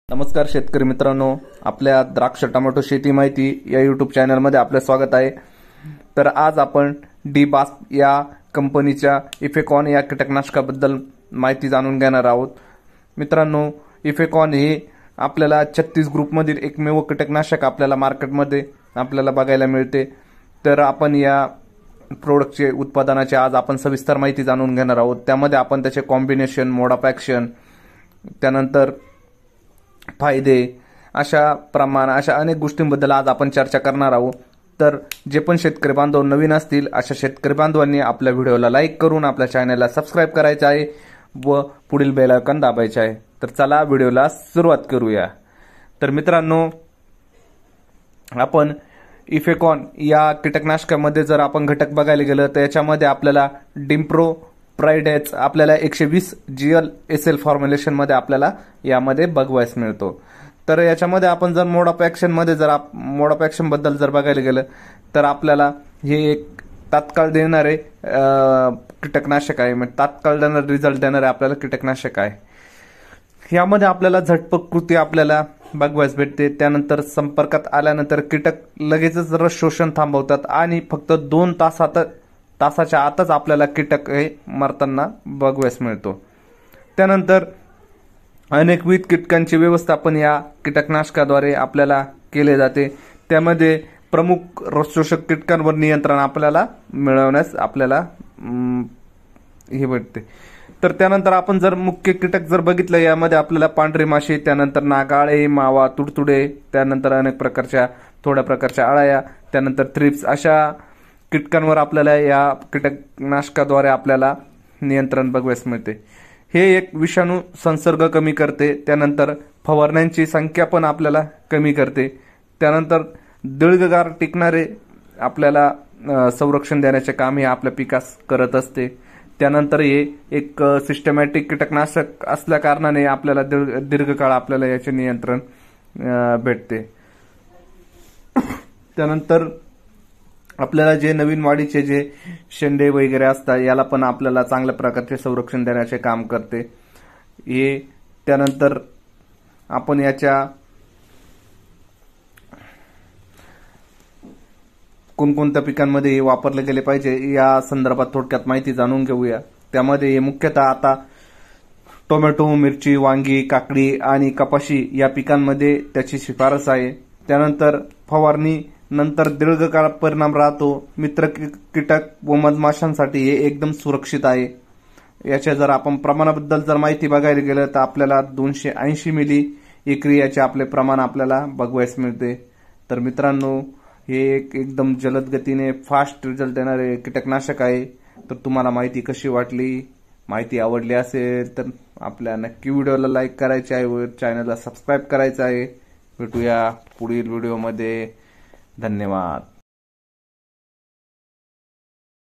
नमस्कार शेतकरी मित्रांनो, आपल्या द्राक्ष टोमॅटो शेती माहिती या यूट्यूब चॅनलमध्ये आपले स्वागत आहे। तर आज आपण डी-बास या कंपनीच्या इफेकॉन या कीटकनाशकाबद्दल माहिती जाणून घेणार आहोत। मित्रांनो, इफेकॉन हे आपल्याला 36 ग्रुपमधील एकमेव कीटकनाशक आपल्याला मार्केटमध्ये आपल्याला बघायला मिळते। तर आपण या प्रोडक्टचे उत्पादनाचे आज आपण सविस्तर माहिती जाणून घेणार आहोत। त्यामध्ये आपण त्याचे कॉम्बिनेशन, मोड ऑफ ॲक्शन, त्यानंतर फायदे, अशा अनेक गोष्टींबद्दल आज आपण चर्चा करणार आहोत। तर जे पण शेतकरी बांधव नवीन असतील अशा शेतकरी बांधवांनी आपल्या व्हिडिओला लाईक करून आपल्या चॅनलला सबस्क्राइब करायचे आहे व पुढील बेल आयकॉन दाबायचे आहे। तर चला व्हिडिओला सुरुवात करूया। तर मित्रांनो, आपण इफेकॉन या कीटकनाशकामध्ये जर आपण घटक बघायला गेलं तर याच्यामध्ये आपल्याला डिम्प्रो प्राइडेच आपल्याला 120 GL SL फॉर्म्युलेशन मध्ये आपल्याला यामध्ये बघवायस मिळतो। तर याच्यामध्ये आपण जर मोड ऑफ ॲक्शन मध्ये मोड ऑफ ॲक्शन बद्दल जर बघायला गेलं तर आपल्याला हे एक तात्काळ देणारे कीटकनाशक आहे, म्हणजे तात्काळ देणारे रिझल्ट देणारे आपल्याला कीटकनाशक आहे। यामध्ये आपल्याला झटपट कृती आपल्याला बघवायस भेटते। त्यानंतर संपर्कात आल्यानंतर कीटक लगेचच रस शोषण थांबवतात आणि फक्त 2 तासाच्या आतच आपल्याला कीटक हे मरताना बघवायस मिळतो। त्यानंतर अनेकविध कीटकांचे व्यवस्थापन या कीटकनाशकाद्वारे आपल्याला केले जाते। त्यामध्ये प्रमुख रसशोषक कीटकांवर नियंत्रण आपल्याला मिळवण्यास आपल्याला हे भेटते। तर त्यानंतर आपण जर मुख्य कीटक जर बघितलं, यामध्ये आपल्याला पांढरी माशी, त्यानंतर नागाळे, मावा, तुडतुडे, त्यानंतर अनेक प्रकारच्या थोड्या प्रकारच्या अळ्या, त्यानंतर थ्रिप्स, अशा कीटकांवर आपल्याला या कीटकनाशकाद्वारे आपल्याला नियंत्रण बघवायस मिळते। हे एक विषाणू संसर्ग कमी करते। त्यानंतर फवारण्यांची संख्या पण आपल्याला कमी करते। त्यानंतर दीर्घकाळ टिकणारे आपल्याला संरक्षण देण्याचे काम हे आपल्या पिकास करत असते। त्यानंतर हे एक सिस्टमॅटिक कीटकनाशक असल्या कारणाने आपल्याला दीर्घकाळ आपल्याला याचे नियंत्रण भेटते। त्यानंतर आपल्याला जे नवीन वाढीचे जे शेंडे वगैरे असतात याला पण आपल्याला चांगल्या प्रकारचे संरक्षण देण्याचे काम करते हे। त्यानंतर आपण याच्या कोणकोणत्या पिकांमध्ये हे वापरले गेले पाहिजे या संदर्भात थोडक्यात माहिती जाणून घेऊया। त्यामध्ये मुख्यतः आता टोमॅटो, मिरची, वांगी, काकडी आणि कपाशी या पिकांमध्ये त्याची शिफारस आहे। त्यानंतर फवारणी नंतर दीर्घकाळ परिणाम राहतो। मित्र कीटक व मधमाशांसाठी हे एकदम सुरक्षित आहे। याच्या जर आपण प्रमाणाबद्दल जर माहिती बघायला गेलं तर आपल्याला 280 मिली एकरी याचे आपले प्रमाण आपल्याला बघवायस मिळते। तर मित्रांनो, हे एक एकदम जलद गतीने फास्ट रिझल्ट देणारे कीटकनाशक आहे। तर तुम्हाला माहिती कशी वाटली? माहिती आवडली असेल तर आपल्या नक्की व्हिडिओला लाईक करायचे आहे व चॅनलला सबस्क्राइब करायचं आहे। भेटूया पुढील व्हिडिओमध्ये। धन्यवाद।